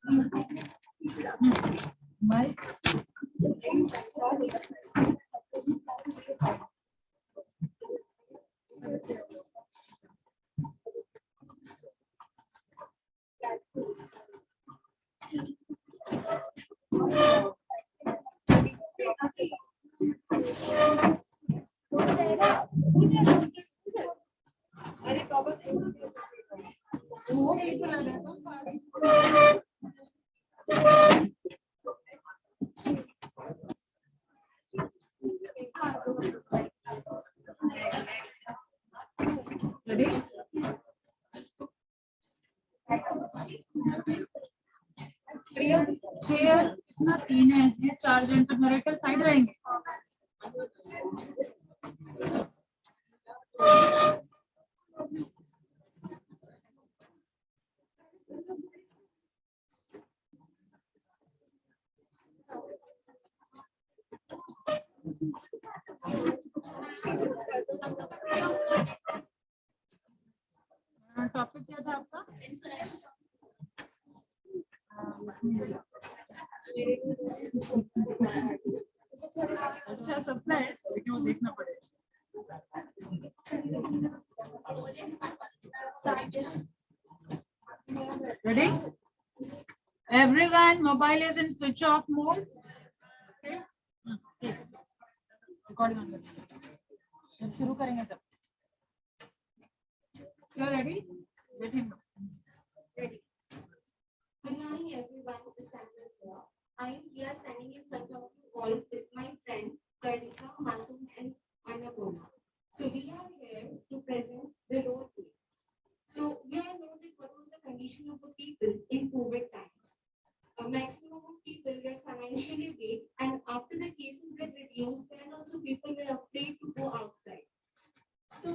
My ready? छह कितना तीन है, ये चार जन तो नरेटर साइड रहेंगे. टॉपिक क्या था आपका? अच्छा सबका है लेकिन वो देखना पड़ेगा. Ready? Everyone, mobile is in switch off mode. Okay. Recording on. जब शुरू करेंगे तब. You ready? Let him know. Ready. Good morning, everyone. This is Sandra here. I am here standing in front of you all with my friend Karnika, Masum, and Annapurna. So we are here to present the role play. So we all know that what was the condition of the people in COVID times. A maximum of people were financially weak, and after the cases were reduced, then also people were afraid to go outside. So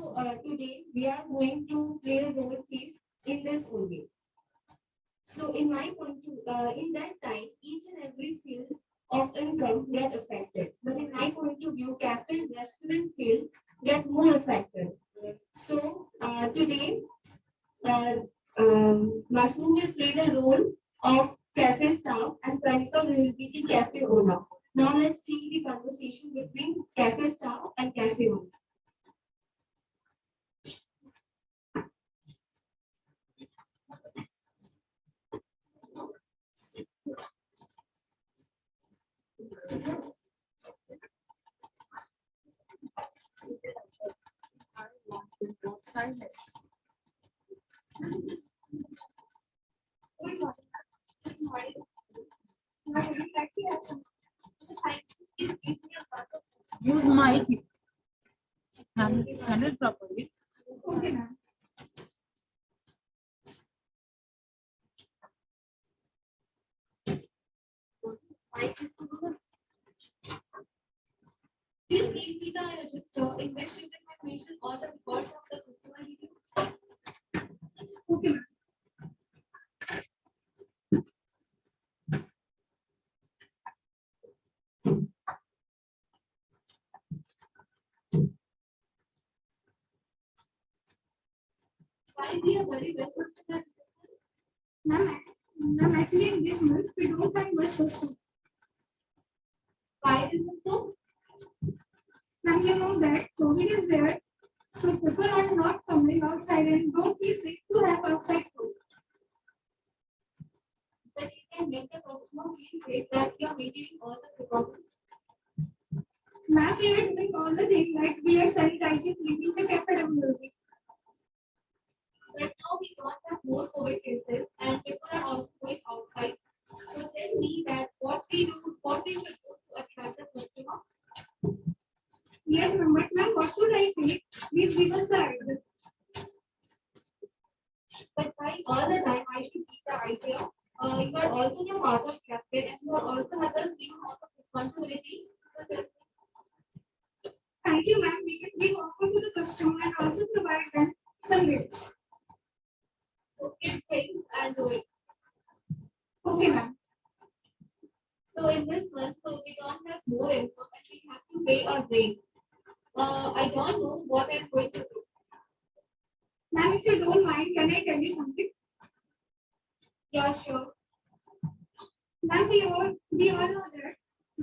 today we are going to play a role piece in this only. So in my point of in that time, each and every field of income get affected. But in my point of view, cafe and restaurant field get more affected. So today, Masoom will play the role of cafe staff and Pranika will be the cafe owner. Now let's see the conversation between cafe staff and cafe owner. Silence. Use mic. Handle it properly. Okay, ma'am. Please give me the register in which you can mention all the records of the customer details. Okay, ma'am. Why we are very well customers? Ma'am, actually in this month we don't have much customer. Why is it so? Ma'am, you know that COVID is there, so people are not coming outside and don't feel safe to have outside food. But you can make the customer feel safe that you are maintaining all the precautions. Ma'am, we are doing all the things like we are sanitizing, cleaning the cafe regularly. But now we don't have more COVID cases and people are also going outside. So tell me that what we should do to attract the customer. Yes, ma'am, but ma'am, what should I say? Please give us the idea. But why all the time I should give the idea? You are also the mother captain and you are also have the same amount of responsibility. Thank you, ma'am. We can give offer to the customer and also provide them some gifts. Okay, things and do it. Okay, ma'am. So in this month, so we don't have more income and we have to pay our rent. I don't know what I'm going to do. Ma'am, if you don't mind, can I tell you something? Yeah, sure. Ma'am, we all know that.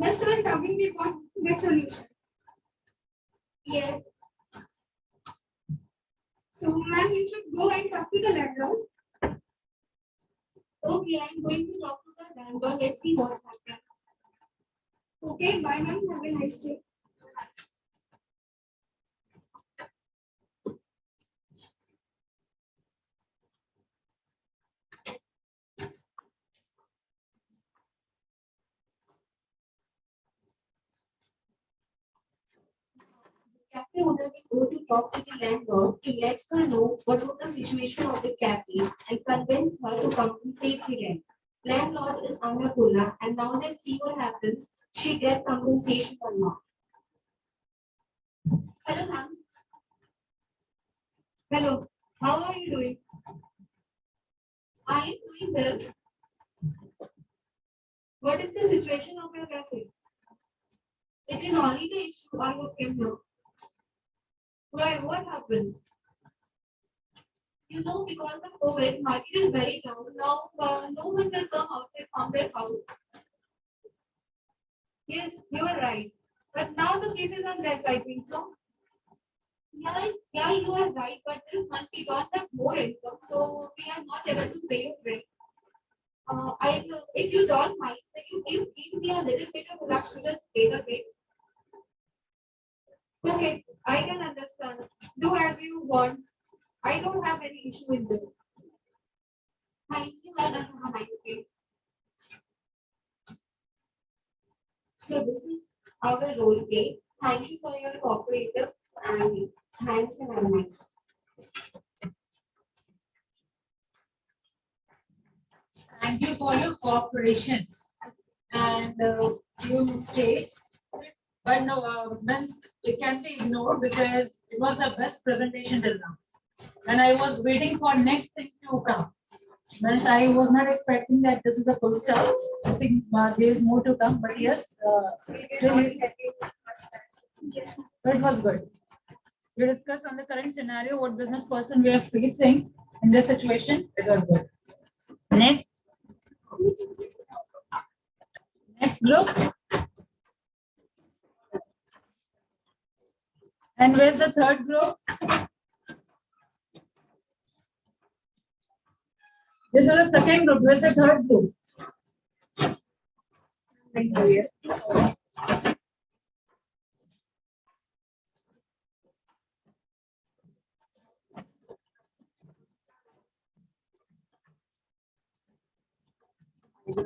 Just when talking, we want get solution. Yes. So, ma'am, you should go and talk to the landlord. Okay, I'm going to talk to the landlord. Let's see what's happening. Okay, bye, ma'am. Have a nice day. Cafe owner will go to talk to the landlord to let her know what was the situation of the cafe and convince her to compensate the rent. Landlord is Annapurna, and now let's see what happens. She gets compensation or not. Hello, ma'am. Hello. How are you doing? I am doing well. What is the situation of your cafe? It is only the issue I came here. Why? What happened? You know, because of COVID, market is very down. Now, no one will come outside from their house. Yes, you are right. But now the cases are less, I think so. Yeah, you are right. But this month we don't have more income, so we are not able to pay your rent. I will, if you don't mind, can you please give me a little bit of reduction to pay the rent? Okay, I can understand. Do as you want. I don't have any issue with this. Thank you, and have a nice day. So this is our role play. Thank you for your cooperative and thanks and have a nice day. Thank you for your cooperation. And you stayed. But no, means it can be ignored because it was the best presentation till now. And I was waiting for next thing to come. Means I was not expecting that this is a full stop. I think there is more to come, but yes, really, it was good. We discussed on the current scenario, what business person we are facing in this situation. It was good. Next. Next group. And where's the third group? This is the second group. Where's the third group?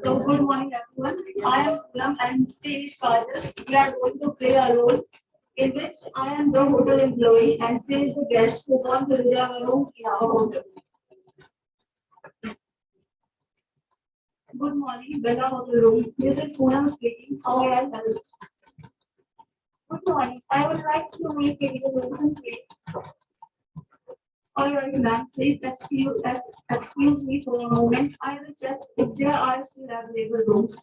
So good morning everyone. I am Puram and Srish Kajal. We are going to play a role in which I am the hotel employee and she is the guest who want to reserve a room in our hotel. Good morning, Bella Hotel Room. This is Poonam speaking. How may I help? Good morning. I would like to make a reservation, please. All right, ma'am. Please excuse me for a moment. I will check if there are still available rooms.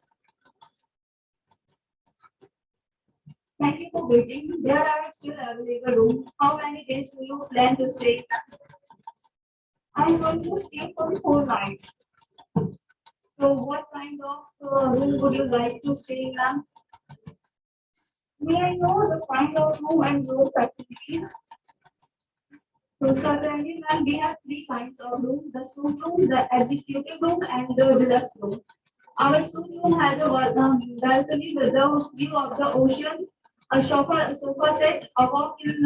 Thank you for waiting. There are still available rooms. How many days do you plan to stay? I'm going to stay for 4 nights. So what kind of room would you like to stay in, ma'am? May I know the kind of room and your facilities? So certainly, ma'am, we have 3 kinds of room: the suite room, the executive room, and the deluxe room. Our suite room has a balcony with a view of the ocean, a sofa set, a walk-in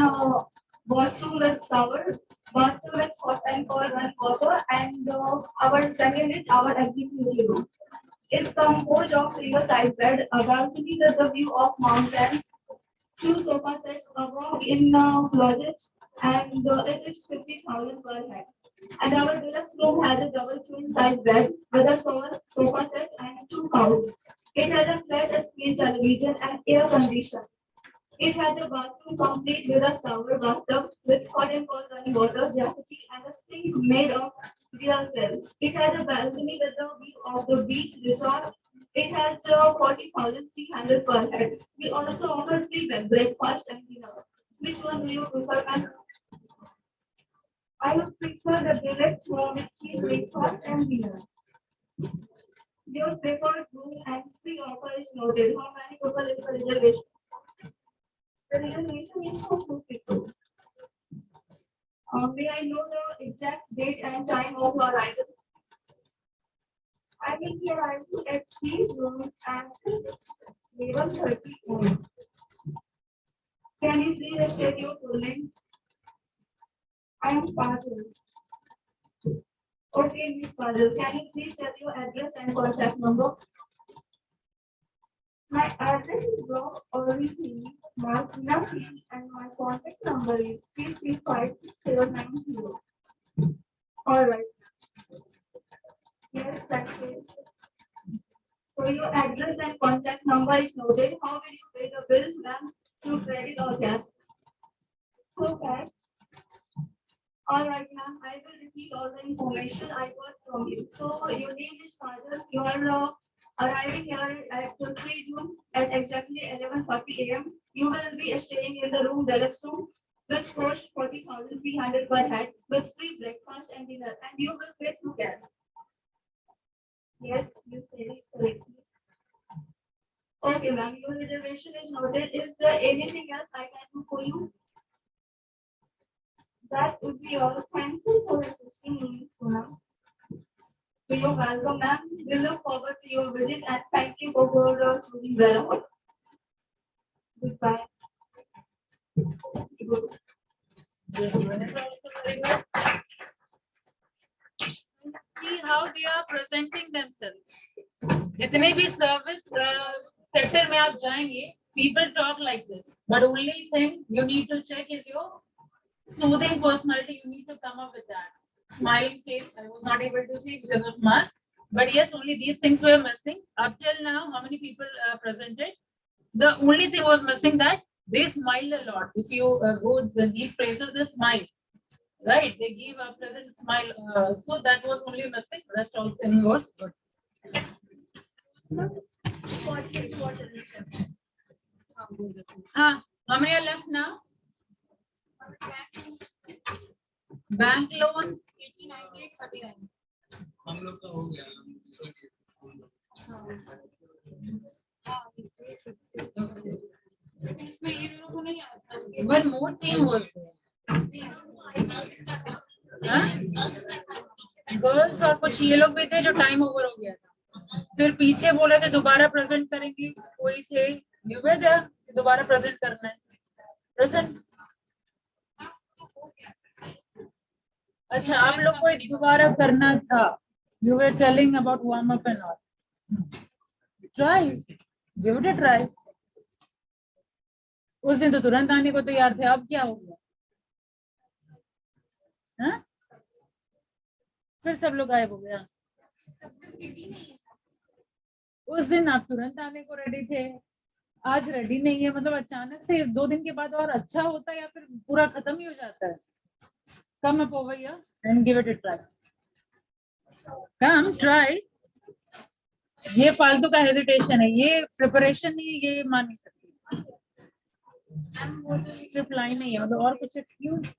bathroom with shower, bathroom with hot and cold running water, and our second is our executive room. It's composed of riverside bed, a balcony with a view of mountains, 2 sofa sets, a walk-in closet, and it is 50,000 per head. And our deluxe room has a double twin size bed with a sofa set and 2 couches. It has a flat screen television and air conditioner. It has a bathroom complete with a shower, bathtub with hot and cold running water, jacuzzi, and a sink made of real cells. It has a balcony with a view of the beach resort. It has 40,300 per head. We also offer free breakfast and dinner. Which one do you prefer, ma'am? I would prefer the deluxe room with free breakfast and dinner. Your preferred room and free offer is noted. How many people is the reservation? The reservation is for 2 people. May I know the exact date and time of your arrival? I will be arriving at these rooms at 11:30 a.m. Can you please state your full name? I am Pazil. Okay, Miss Pazil, can you please tell your address and contact number? My address is Block Origin, Mark Nothing, and my contact number is 3356090. All right. Yes, that's it. So your address and contact number is noted. How will you pay the bill, ma'am? Through credit or cash? Through cash. All right, ma'am. I will repeat all the information I got from you. So your name is Father. You are arriving here at 3 June at exactly 11:40 a.m. You will be staying in the room, deluxe room, which costs 40,300 per head, with free breakfast and dinner, and you will pay through cash. Yes, you said it correctly. Okay, ma'am. Your reservation is noted. Is there anything else I can do for you? That would be all. Thank you for assisting me, ma'am. You're welcome, ma'am. We look forward to your visit and thank you for choosing well. Goodbye. See how they are presenting themselves. जितने भी service sector में आप जाएंगे, people talk like this. But only thing you need to check is your soothing personality. You need to come up with that. Smiling face, I was not able to see because of mask. But yes, only these things were missing. Up till now, how many people presented? The only thing was missing that they smiled a lot. If you go to these places, they smile. Right? They give a pleasant smile. So that was only missing. Rest all thing was good. How many are left now? Bank loan 89,839. हम लोग का हो गया लेकिन इसमें ये लोगों को नहीं आता. One more team was there. Girls और कुछ ये लोग भी थे जो टाइम ओवर हो गया था. फिर पीछे बोले थे दोबारा प्रेजेंट करेंगे. कोई थे यू वर देयर दोबारा प्रेजेंट करना है. प्रेजेंट. अच्छा आप लोग को दोबारा करना था. You were telling about warm up and all. Try, give it a try. उस दिन तो तुरंत आने को तैयार थे. अब क्या हो गया? हाँ? फिर सब लोग गायब हो गया. उस दिन आप तुरंत आने को रेडी थे. आज रेडी नहीं है. मतलब अचानक से 2 दिन के बाद और अच्छा होता है या फिर पूरा खत्म ही हो जाता है. Come up over here and give it a try. Come, try. ये फालतू का हेजिटेशन है. ये प्रिपरेशन नहीं है. ये मान नहीं सकती. सिर्फ लाइन नहीं है. मतलब और कुछ एक्सक्यूज?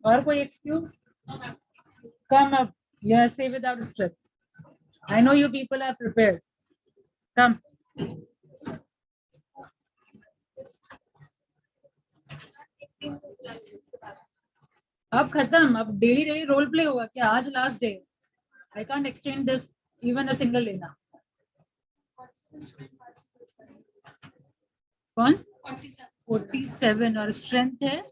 और कोई excuse? Come up. Yeah, say without script. I know you people are prepared. Come. अब खत्म. अब डेली रोल प्ले होगा क्या? आज last day. I can't extend this even a single day ना. कौन? 47 और स्ट्रेंथ है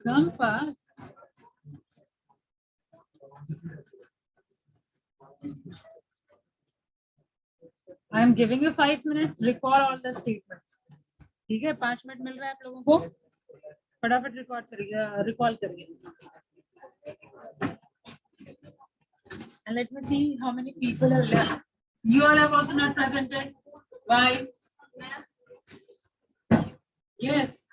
come fast. I am giving you 5 minutes. Recall all the statement. ठीक है 5 मिनट मिल रहा है आप लोगों को. फटाफट रिकॉर्ड करिए. रिकॉल करिए. And let me see how many people are left. You all have also not presented. Why? Yes.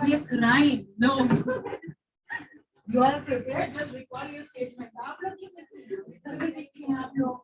We are crying. No. You are prepared. Just recall your statement. आप लोग क्यों देखते हैं आप लोग?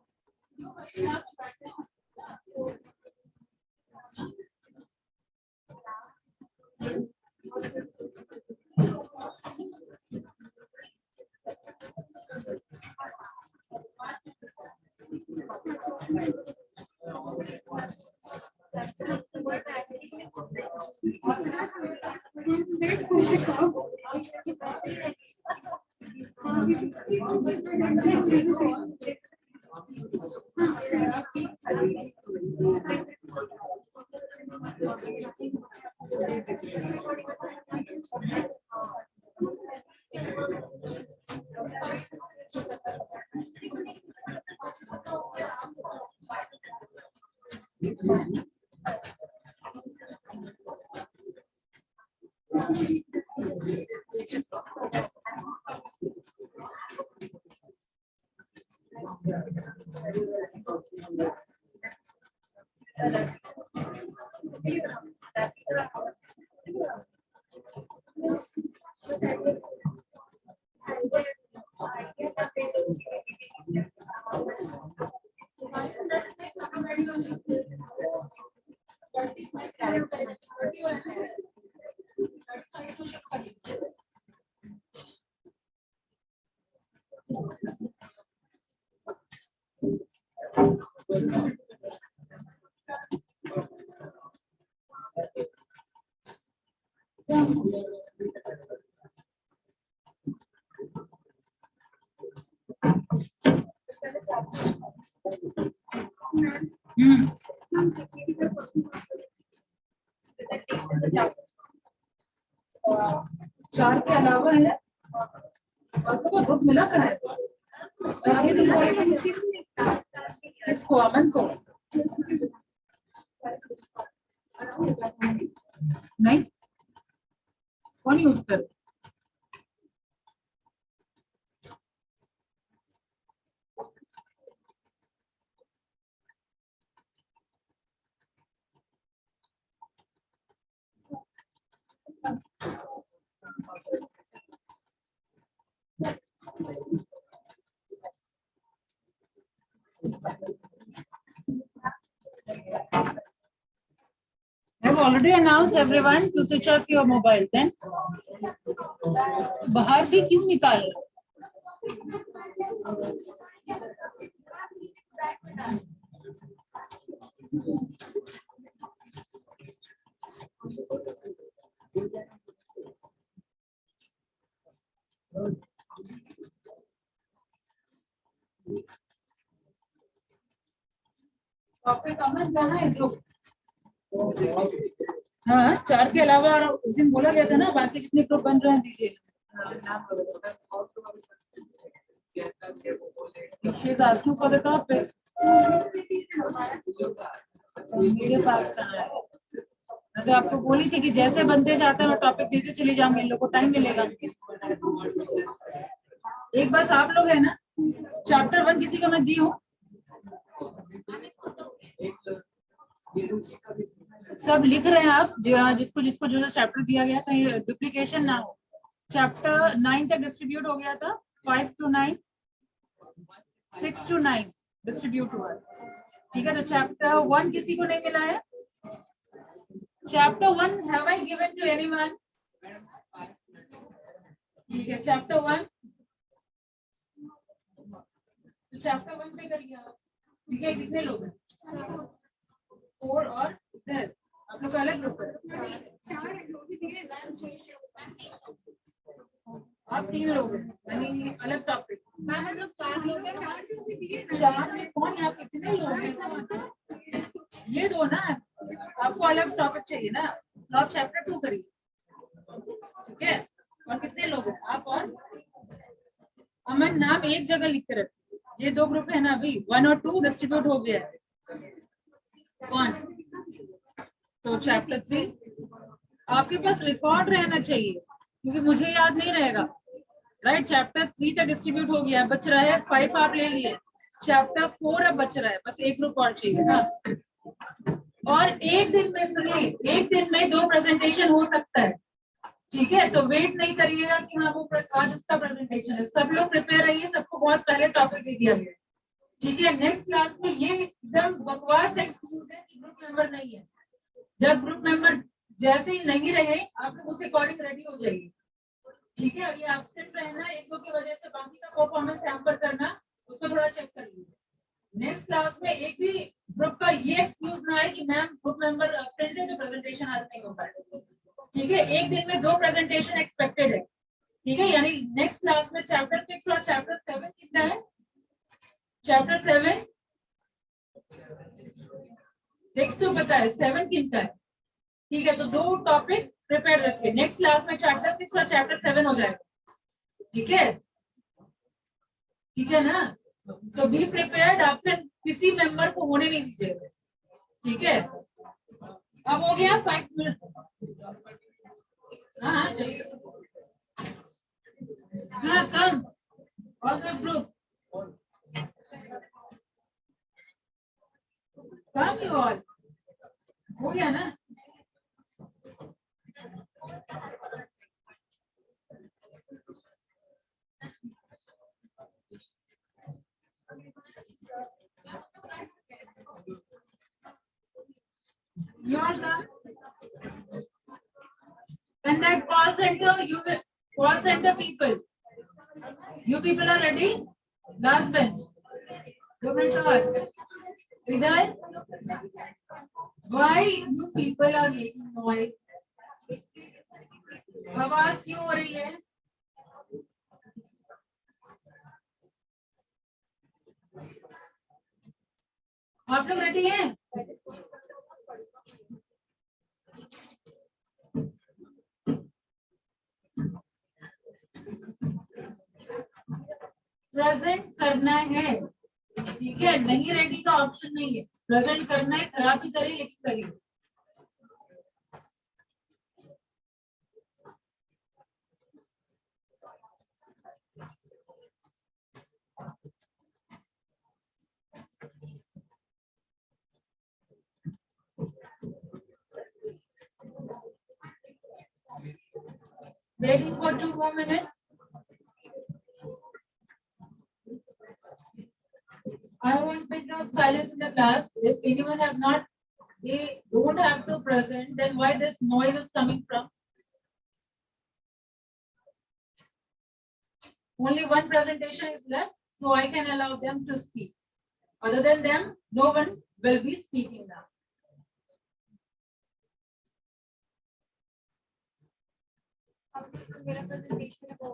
चार के अलावा है और तो ग्रुप मिला कर है किसको अमन को नहीं कौन यूज कर I've already announced everyone to switch off your mobile. Then बाहर भी क्यों निकाल टॉपिक कमेंट कहाँ है ग्रुप हाँ चार के अलावा और उस दिन बोला गया था ना बाकी जितने ग्रुप बन रहे हैं दीजिए She is asking for the topic. मेरे पास कहाँ है मैं तो आपको बोली थी कि जैसे बनते जाते हैं मैं टॉपिक देते चली जाऊंगी इन लोगों को टाइम मिलेगा एक बस आप लोग है ना चैप्टर 1 किसी का मैं दी हूँ सब लिख रहे हैं आप जिसको जिसको जो चैप्टर दिया गया कहीं डुप्लीकेशन ना हो चैप्टर 9 तक डिस्ट्रीब्यूट हो गया था 5 to 9 6 to 9 डिस्ट्रीब्यूट हुआ ठीक है तो चैप्टर 1 किसी को नहीं मिला है chapter 1 have I given to anyone ठीक है चैप्टर 1 चैप्टर 1 पे करिए आप ठीक है कितने लोग हैं 4 और इधर आप लोग का अलग ग्रुप है आप 3 लोग हैं यानी अलग टॉपिक मतलब 4 लोग हैं 4 में कौन है आप कितने लोग हैं ये दो ना आपको अलग टॉपिक चाहिए ना तो आप चैप्टर 2 करिए ठीक है और कितने लोग हैं आप और अमन नाम एक जगह लिख कर रखिए ये 2 ग्रुप है ना अभी 1 और 2 डिस्ट्रीब्यूट हो गया है कौन तो चैप्टर 3 आपके पास रिकॉर्ड रहना चाहिए क्योंकि मुझे याद नहीं रहेगा राइट चैप्टर 3 तक डिस्ट्रीब्यूट हो गया बच रहा है 5 आप ले लिए चैप्टर 4 अब बच रहा है बस एक ग्रुप और चाहिए ना और एक दिन में सुनिए एक दिन में 2 प्रेजेंटेशन हो सकता है ठीक है तो वेट नहीं करिएगा कि हाँ वो आज उसका प्रेजेंटेशन है सब लोग प्रिपेयर रहिए सबको बहुत पहले टॉपिक दे दिया गया ठीक है नेक्स्ट क्लास में ये एकदम बकवास एक्सक्यूज है कि ग्रुप मेंबर नहीं है जब ग्रुप मेंबर जैसे ही नहीं रहे आप लोग उस अकॉर्डिंग रेडी हो जाइए, ठीक है। और ये एब्सेंट रहना एक दो की वजह से बाकी का परफॉर्मेंस हैम्पर करना, उसको थोड़ा चेक कर लीजिए। नेक्स्ट क्लास में एक भी ग्रुप का ये एक्सक्यूज ना है कि मैम ग्रुप मेंबर एब्सेंट है तो प्रेजेंटेशन आज नहीं हो पाएगा, ठीक है। एक दिन में 2 प्रेजेंटेशन एक्सपेक्टेड है, ठीक है। यानी नेक्स्ट क्लास में चैप्टर 6 और चैप्टर 7 कितना है, चैप्टर 7 6 तो पता है, 7 कितना है, ठीक है। तो 2 टॉपिक प्रिपेयर रखिए, नेक्स्ट क्लास में चैप्टर 6 और चैप्टर 7 हो जाएगा, ठीक है, ठीक है ना। सो बी प्रिपेयर्ड, आपसे किसी मेंबर को होने नहीं दीजिएगा, ठीक है। अब हो गया 5 मिनट, हाँ हाँ चलिए, हाँ come all the group come, you all हो गया ना। You all come. And that call center, you will call center people. You people are ready? Last bench. 2 minutes और. इधर. Why you people are making noise? आवाज क्यों हो रही है? आप लोग रेडी हैं? प्रेजेंट करना है, ठीक है। नहीं रेडी का ऑप्शन नहीं है, प्रेजेंट करना है, खराब भी करिए लेकिन करिए। Waiting for 2 more minutes. I want bit of silence in the class. If anyone have not, they don't have to present, then why this noise is coming from? Only one presentation is left, so I can allow them to speak. Other than them, no one will be speaking now. मेरा presentation को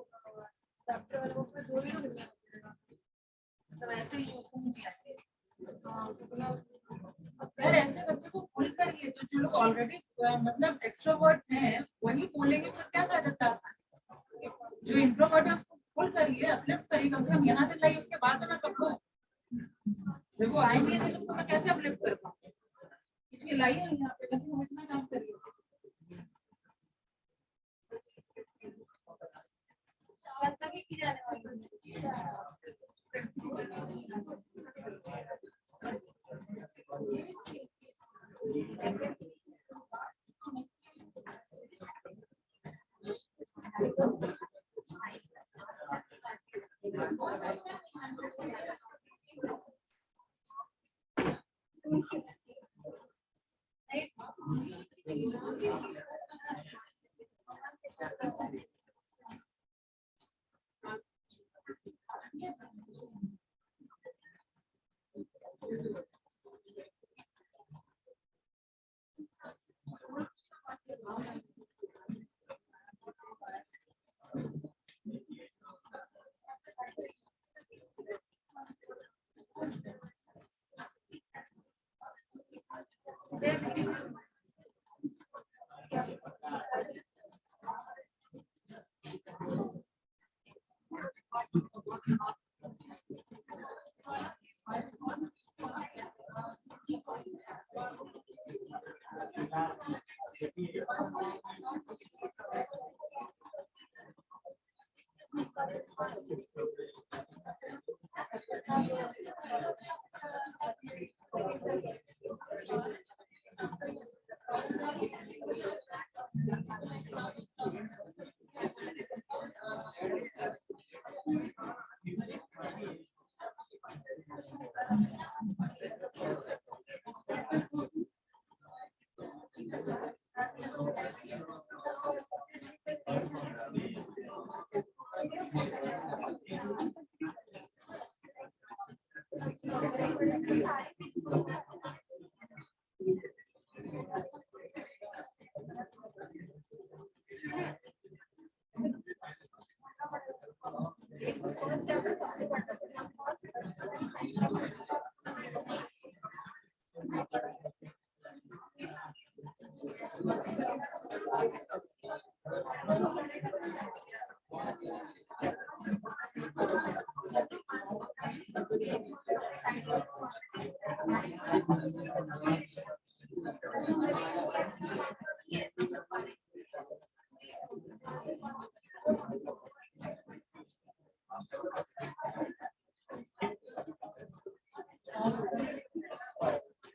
chapter वालों को 2 ही लोग मिलने पड़ेगा। तो ऐसे ही हुक्म दिया है। यार ऐसे बच्चे को पुल करिए, तो जो लोग ऑलरेडी मतलब एक्सट्रोवर्ट हैं वही बोलेंगे, तो क्या फायदा था। जो इंट्रोवर्ट है उसको पुल करिए, अपलिफ्ट करिए, कम से कम यहाँ तक लाइए, उसके बाद तो मैं पकड़ू। जब वो आएंगे तो मैं कैसे अपलिफ्ट कर पाऊँ? इसलिए लाइए यहाँ पे, कम से कम इतना काम करिए। की जाने वाली है।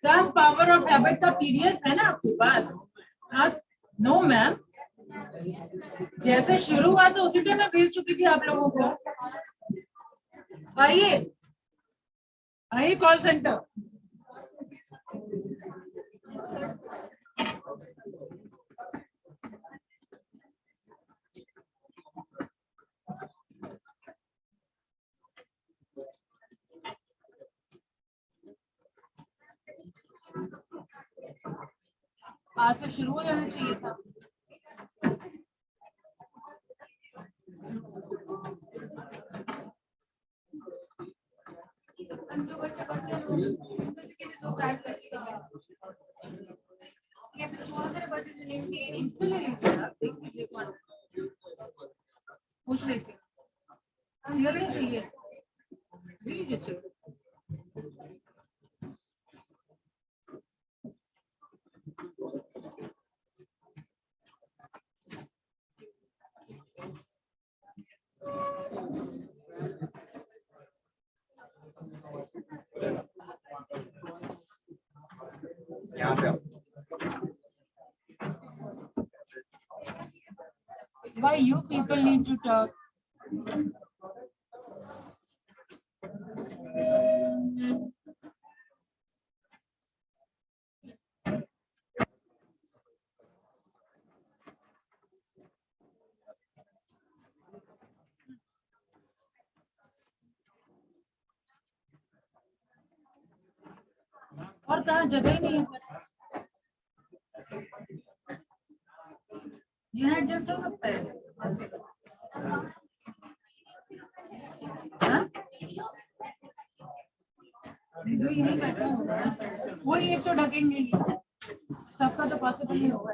सर पावर ऑफ हैबिट का पीडीएफ है ना आपके पास? आज नो मैम, जैसे शुरू हुआ तो उसी टाइम मैं भेज चुकी थी आप लोगों को। आइए आइए कॉल सेंटर। आज से शुरू हो जाना चाहिए था। इनसे ले लीजिए आप, देख लीजिए कौन पूछ लेते। चेयर नहीं चाहिए, ले लीजिए चेयर। यहाँ पे Why you people need to talk? और कहाँ जगह ही नहीं है। यहाँ एडजस्ट हो सकता है। हाँ? वीडियो यहीं बैठा होगा, वही एक तो ढकेंगे ही। सबका तो पॉसिबल नहीं होगा।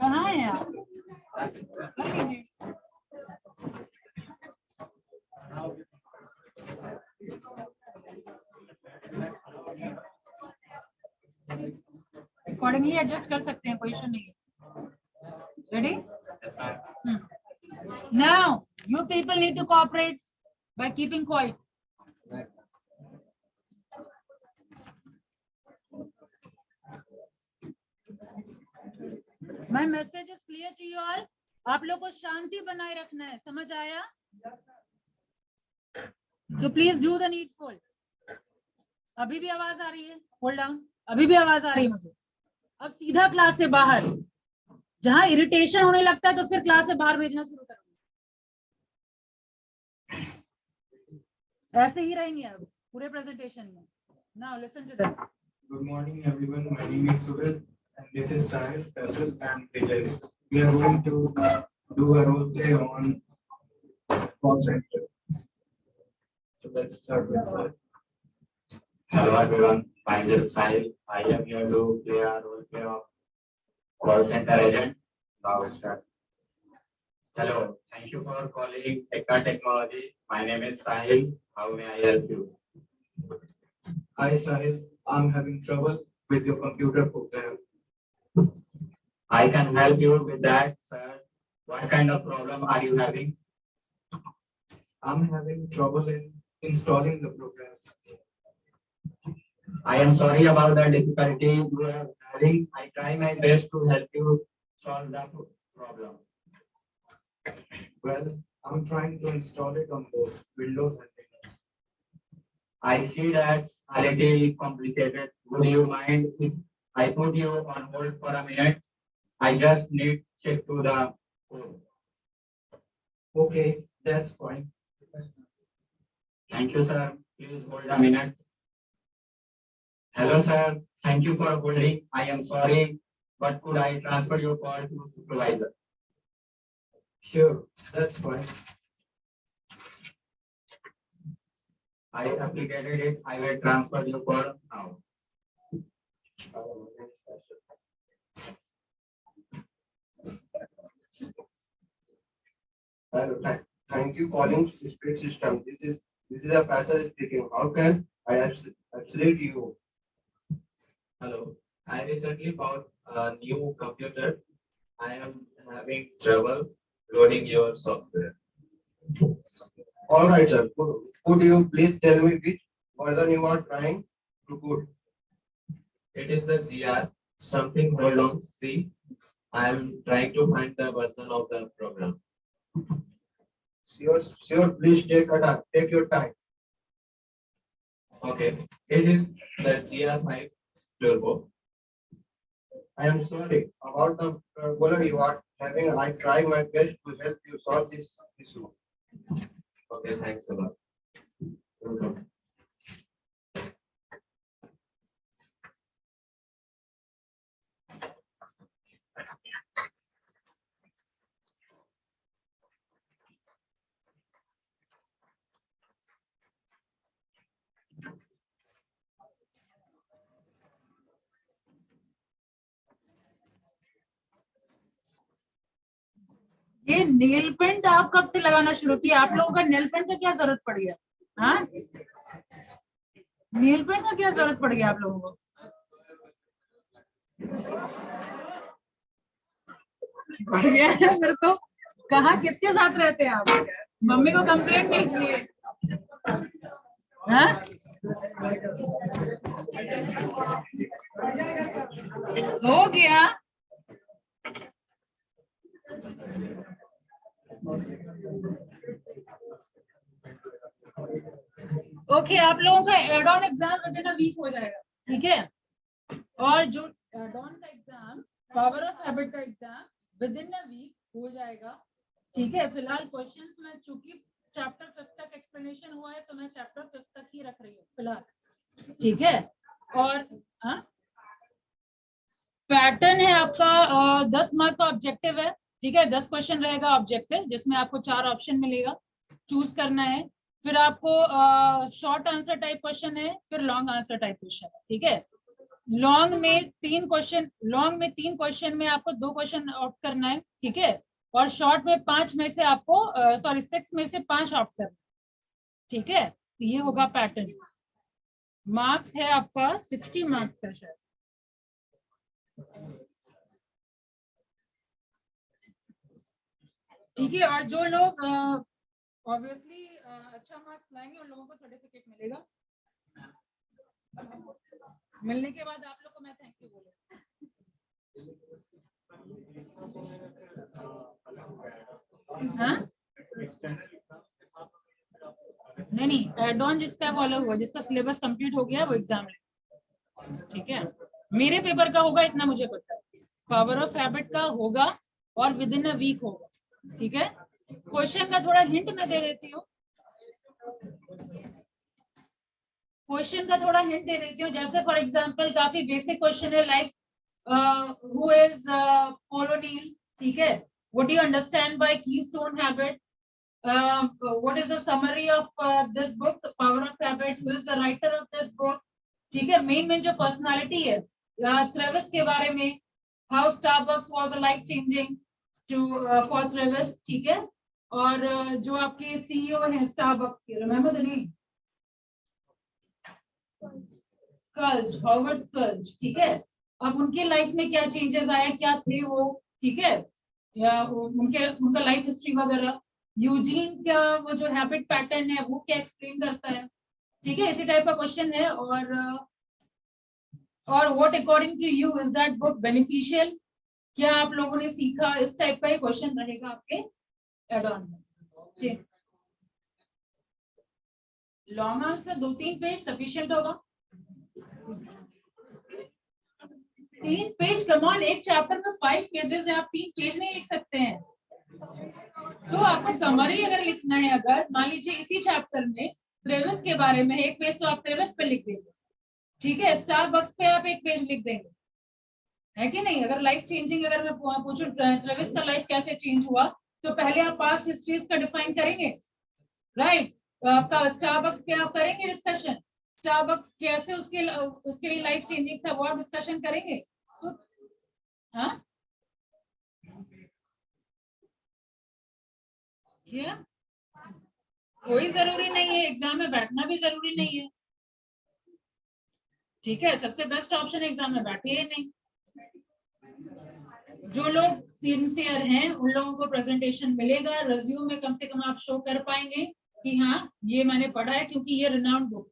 कहाँ है आप? कर लीजिए। अकॉर्डिंगली एडजस्ट कर सकते हैं, कोई इशू नहीं है। Ready? Now you people need to cooperate by keeping quiet. My message is clear to you all. आप लोग को शांति बनाए रखना है, समझ आया? So please do the needful. अभी भी आवाज आ रही है? Hold on. अभी भी आवाज आ रही है मुझे। अब सीधा क्लास से बाहर। जहां इरिटेशन होने लगता है तो फिर क्लास से बाहर भेजना शुरू करो। ऐसे ही रहेंगे अब पूरे प्रेजेंटेशन में। Now listen to that. Good morning, everyone. My name is Suraj, and this is Sahil, Faisal, and Tejas. We are going to do a role play on call center. So let's start with Sahil. Hello everyone, myself Sahil. I am here to play a role play of call center agent. Now let's start. Hello, thank you for calling Tekka Technology. My name is Sahil. How may I help you? Hi, Sahil. I'm having trouble with your computer program. I can help you with that, sir. What kind of problem are you having? I'm having trouble in installing the program. I am sorry about the difficulty you are having. I try my best to help you solve the problem. Well, I'm trying to install it on both Windows and Linux. I see that's a little complicated. Would you mind if I put you on hold for a minute? I just need to check to the code. Okay, that's fine. Thank you, sir. Please hold a minute. Hello, sir. Thank you for holding. I am sorry, but could I transfer your call to supervisor? Sure, that's fine. I applicated it. I will transfer your call now. Thank you calling Spirit System. This is a Faisal speaking. How can I absolute you? Hello. I recently found a new computer. I am having trouble loading your software. All right, sir. Could you please tell me which version you are trying to put? It is the GR something. Hold on. See, I am trying to find the version of the program. Sure. Please take your time. Okay. It is the GR5 Turbo. I am sorry about the problem you are having. I try my best to help you solve this issue. Okay. Thanks a lot. Welcome. ये nail paint आप कब से लगाना शुरू किया? आप लोगों का नेल पेंट का क्या जरूरत पड़ गया? हाँ, नेल पेंट का क्या जरूरत पड़ गया आप लोगों को? बढ़ गया है मेरे को। कहाँ किसके साथ रहते हैं आप? मम्मी को कंप्लेंट नहीं किए? हाँ? हो गया। ओके, आप लोगों का add on exam within a week हो जाएगा, ठीक है? और जो एड ऑन का एग्जाम, पावर ऑफ हैबिट का एग्जाम विदिन अ वीक हो जाएगा, ठीक है? फिलहाल क्वेश्चंस में चूंकि चैप्टर 5 तक एक्सप्लेनेशन हुआ है तो मैं चैप्टर 5 तक ही रख रही हूँ फिलहाल, ठीक है? और पैटर्न है आपका 10 मार्क का ऑब्जेक्टिव है, ठीक है? 10 क्वेश्चन रहेगा ऑब्जेक्टिव, जिसमें आपको 4 ऑप्शन मिलेगा, चूज करना है। फिर आपको शॉर्ट आंसर टाइप क्वेश्चन है, फिर लॉन्ग आंसर टाइप क्वेश्चन है, ठीक है? लॉन्ग में 3 क्वेश्चन में आपको 2 क्वेश्चन ऑप्ट करना है, ठीक है? और शॉर्ट में 5 में से आपको 6 में से 5 ऑप्ट करना है, ठीक है? तो ये होगा पैटर्न। मार्क्स है आपका 60 मार्क्स का शायद। ठीक है, और जो लोग ऑब्वियसली अच्छा मार्क्स लाएंगे उन लोगों को सर्टिफिकेट मिलेगा। मिलने के बाद आप लोग को मैं थैंक यू बोलूंगा। हाँ? नहीं, एड ऑन जिसका वो अलग होगा, जिसका सिलेबस कंप्लीट हो गया वो एग्जाम ले, ठीक है? मेरे पेपर का होगा इतना मुझे पता है, पावर ऑफ हैबिट का होगा और विद इन अ वीक होगा, ठीक है? क्वेश्चन का थोड़ा हिंट मैं दे देती हूँ, जैसे फॉर एग्जांपल काफी बेसिक क्वेश्चन है, लाइक हु इज पॉल ओ'नील, ठीक है? What do you understand by keystone habit? What is the summary of this book power of habit? Who is the writer of this book? ठीक है? Main जो personality है Travis के बारे में, how Starbucks was a life changing to for Travis, ठीक है? और जो आपके सीईओ हैं स्टारबक्स के, remember the name? Schultz, Howard Schultz, ठीक है? अब उनके लाइफ में क्या चेंजेस आए, क्या थे वो, ठीक है? या उनका लाइफ हिस्ट्री वगैरह। यूजीन का वो जो हैबिट पैटर्न है वो क्या एक्सप्लेन करता है, ठीक है? इसी टाइप का क्वेश्चन है। और what according to you is that book beneficial? क्या आप लोगों ने सीखा? इस टाइप का ही क्वेश्चन रहेगा आपके एड ऑन में, ठीक? लॉन्ग आंसर 2-3 पेज सफिशिएंट होगा। 3 पेज, कम ऑन, एक चैप्टर में 5 पेजेस है, आप 3 पेज नहीं लिख सकते हैं। तो आपको समरी अगर लिखना है, अगर मान लीजिए इसी चैप्टर में ट्रेविस के बारे में 1 पेज, तो आप ट्रेविस पे लिख देंगे, ठीक है, स्टारबक्स पे आप एक पेज लिख देंगे, है कि नहीं? अगर लाइफ चेंजिंग, अगर मैं पूछूं ट्रेविस का लाइफ कैसे चेंज हुआ, तो पहले आप पास्ट हिस्ट्रीज का डिफाइन करेंगे, राइट? तो आपका स्टारबक्स पे आप करेंगे डिस्कशन, स्टारबक्स कैसे उसके लिए लाइफ चेंजिंग था, वो आप डिस्कशन करेंगे। तो हाँ, क्या कोई जरूरी नहीं है, एग्जाम में बैठना भी जरूरी नहीं है, ठीक है? सबसे बेस्ट ऑप्शन एग्जाम में बैठे ही नहीं। जो लोग सिंसियर हैं उन लोगों को प्रेजेंटेशन मिलेगा, रिज्यूम में कम से कम आप शो कर पाएंगे कि हाँ ये मैंने पढ़ा है, क्योंकि ये रिनाउंड बुक,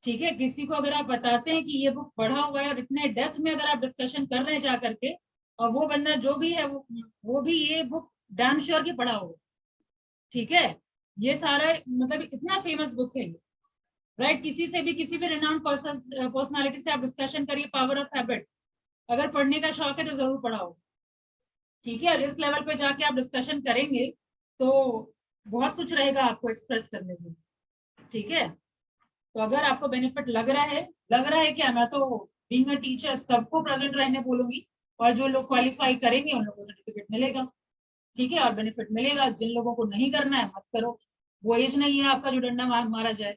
ठीक है? किसी को अगर आप बताते हैं कि ये बुक पढ़ा हुआ है और इतने डेप्थ में अगर आप डिस्कशन कर रहे हैं जा करके, और वो बंदा जो भी है वो भी ये बुक डैम श्योर की पढ़ा होगा, ठीक है? ये सारा मतलब इतना फेमस बुक है ये, राइट? किसी से भी, किसी भी रिनाउंड पर्सनालिटी से आप डिस्कशन करिए, पावर ऑफ हैबिट, अगर पढ़ने का शौक है तो जरूर पढ़ा होगा, ठीक है? इस लेवल पे जाके आप डिस्कशन करेंगे तो बहुत कुछ रहेगा आपको एक्सप्रेस करने के लिए, ठीक है? तो अगर आपको बेनिफिट लग रहा है क्या, मैं तो बीइंग अ टीचर सबको प्रेजेंट रहने बोलूंगी, और जो लोग क्वालिफाई करेंगे उन लोगों को सर्टिफिकेट मिलेगा, ठीक है? और बेनिफिट मिलेगा। जिन लोगों को नहीं करना है मत करो, वो एज नहीं है आपका जो डंडा मारा जाए,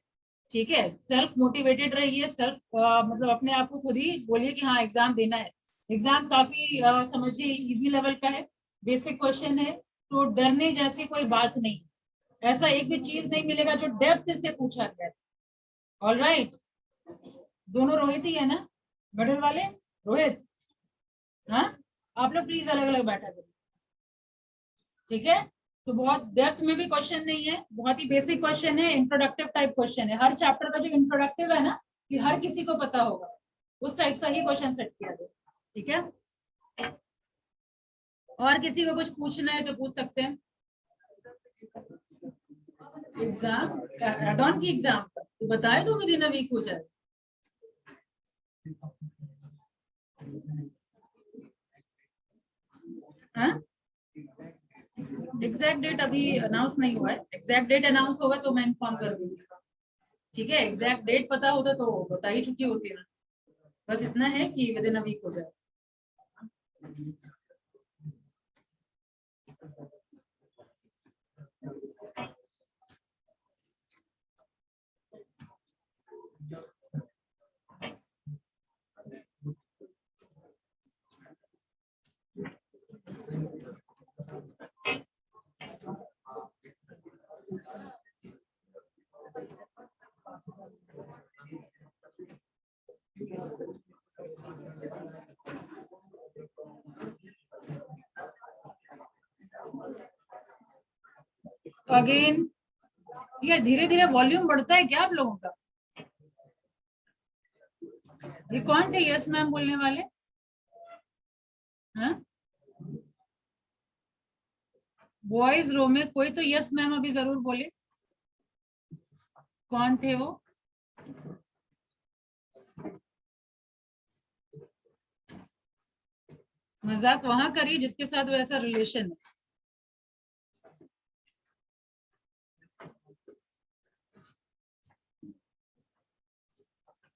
ठीक है? सेल्फ मोटिवेटेड रहिए, सेल्फ मतलब अपने आप को खुद ही बोलिए कि हाँ एग्जाम देना है। एग्जाम काफी समझिए इजी लेवल का है, बेसिक क्वेश्चन है, तो डरने जैसी कोई बात नहीं, ऐसा एक भी चीज नहीं मिलेगा जो डेप्थ से पूछा गया। ऑल राइट, दोनों रोहित ही है ना, मिडिल वाले रोहित? हाँ, आप लोग प्लीज अलग अलग बैठा करो, ठीक है? तो बहुत डेप्थ में भी क्वेश्चन नहीं है, बहुत ही बेसिक क्वेश्चन है, इंट्रोडक्टिव टाइप क्वेश्चन है। हर चैप्टर का जो इंट्रोडक्टिव है ना, कि हर किसी को पता होगा, उस टाइप से ही क्वेश्चन सेट किया गया, ठीक है? और किसी को कुछ पूछना है तो पूछ सकते हैं। एग्जाम एड ऑन की एग्जाम तो बताए दो, विद इन अ वीक हो जाए। हाँ, एग्जैक्ट डेट अभी अनाउंस नहीं हुआ है, एग्जैक्ट डेट अनाउंस होगा तो मैं इन्फॉर्म कर दूंगी, ठीक है? एग्जैक्ट डेट पता होता तो बता ही चुकी होती ना, बस इतना है कि विद इन अ वीक हो जाए। अगेन ये धीरे धीरे वॉल्यूम बढ़ता है क्या आप लोगों का? ये कौन थे यस मैम बोलने वाले? हाँ, बॉयज रो में कोई तो यस मैम अभी जरूर बोले, कौन थे वो? मजाक वहां करिए जिसके साथ वैसा रिलेशन है।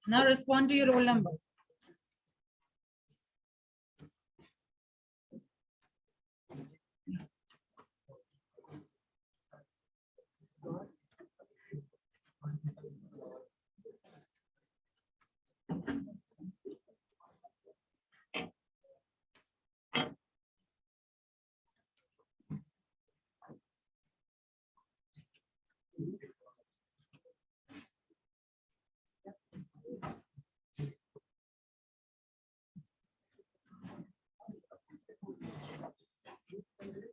Now respond to your roll number.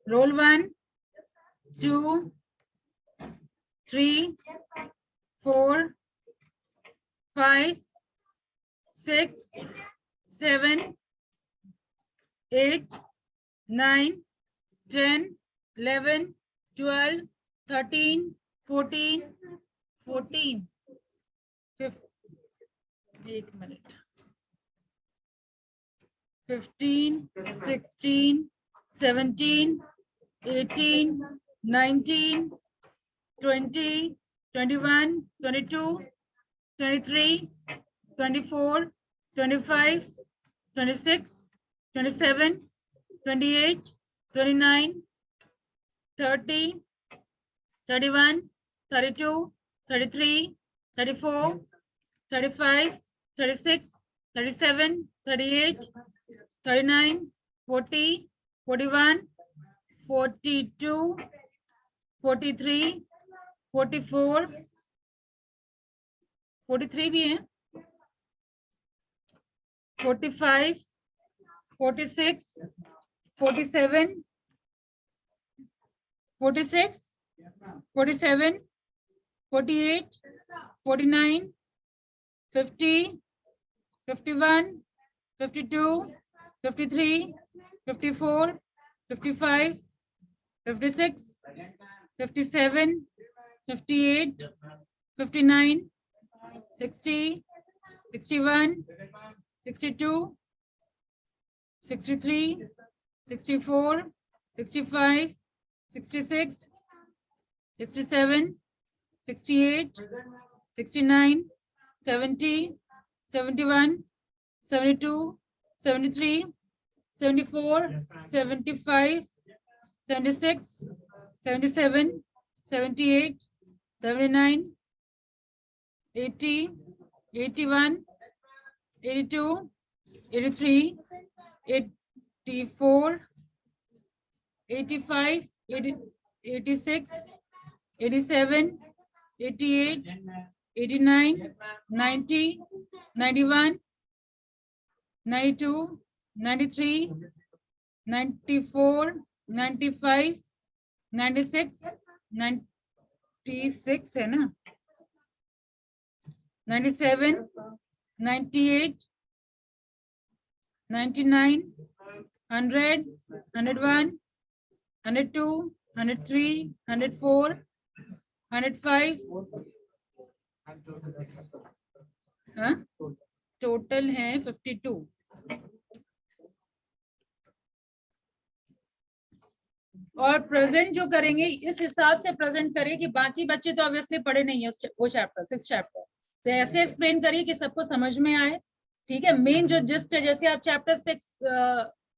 Roll 1, 2, 3, 4, 5, 6, 7, 8, 9, 10, 11, 12, 13, 14, 15, 15, 16, 17, 18, 19, 20, 21, 22, 23, 24, 25, 26, 27, 28, 29, 30, 31, 32, 33, 34, 35, 36, 37, 38, 39, 40, 41, 42, 43, 44, 43 भी है, 45, 46, 47, 46, 47, 48, 49, 50, 51, 52, 53, 54, 55, 56, 57, 58, 59, 60, 61, 62, 63, 64, 65, 66, 67, 68, 69, 70, 71, 72, 73, 74, 75, 76, 77, 78, 79, 80, 81, 82, 83, 84, 85, 86, 87, 88, 89, 90, 91, 92, 93, 94, 95, 96, 96 है ना, 97, 98, 99, 100, 101, 102, 103, 104, 105, टोटल है 52। और प्रेजेंट जो करेंगे इस हिसाब से प्रेजेंट करिए कि बाकी बच्चे तो ऑब्वियसली पढ़े नहीं है वो चैप्टर 6 चैप्टर, तो ऐसे एक्सप्लेन करिए कि सबको समझ में आए। ठीक है, मेन जो जिस्ट है, जैसे आप चैप्टर 6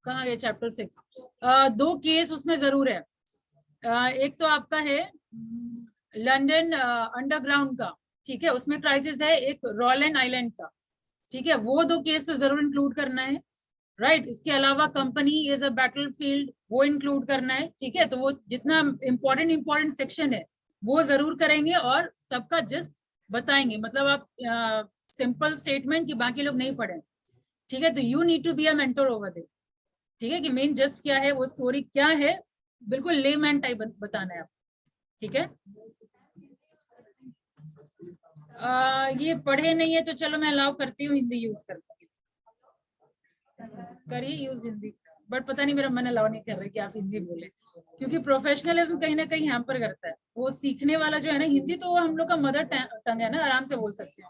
कहाँ गए, चैप्टर 6 दो केस उसमें जरूर है। एक तो आपका है लंदन अंडरग्राउंड का, ठीक है, उसमें क्राइसिस है, एक रॉयलैंड आइलैंड का, ठीक है, वो दो केस तो जरूर इंक्लूड करना है, राइट। इसके अलावा कंपनी इज अ बैटलफील्ड, वो इंक्लूड करना है, ठीक है। तो वो जितना इंपॉर्टेंट सेक्शन है वो जरूर करेंगे और सबका जस्ट बताएंगे, मतलब आप सिंपल स्टेटमेंट कि बाकी लोग नहीं पढ़े, ठीक है। तो you need to be a mentor over there, ठीक है, कि मेन जस्ट क्या है, वो स्टोरी क्या है, बिल्कुल लेमैन टाइप बताना है आप, ठीक है। ये पढ़े नहीं है तो चलो मैं अलाउ करती हूँ हिंदी यूज करके, करिए यूज हिंदी, बट पता नहीं मेरा मन अलाउ नहीं कर रहा है कि आप हिंदी बोले, क्योंकि प्रोफेशनलिज्म कहीं ना कहीं हैम्पर करता है। वो सीखने वाला जो है ना, हिंदी तो वो हम लोग का मदर टंग है ना, आराम से बोल सकते हैं,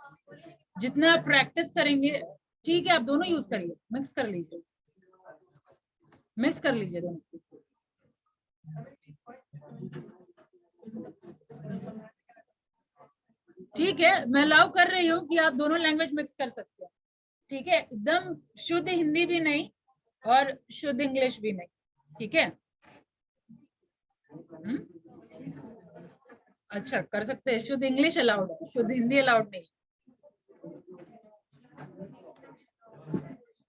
जितना आप प्रैक्टिस करेंगे, ठीक है। आप दोनों यूज करिए, मिक्स कर लीजिए, मिक्स कर लीजिए दोनों। ठीक है, मैं अलाउ कर रही हूँ कि आप दोनों लैंग्वेज मिक्स कर सकते हैं, ठीक है, एकदम शुद्ध हिंदी भी नहीं और शुद्ध इंग्लिश भी नहीं, ठीक है। अच्छा, कर सकते हैं, शुद्ध इंग्लिश अलाउड है, शुद्ध हिंदी अलाउड नहीं।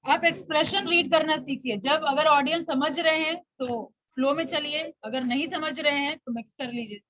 आप एक्सप्रेशन रीड करना सीखिए, जब अगर ऑडियंस समझ रहे हैं तो फ्लो में चलिए, अगर नहीं समझ रहे हैं तो मिक्स कर लीजिए।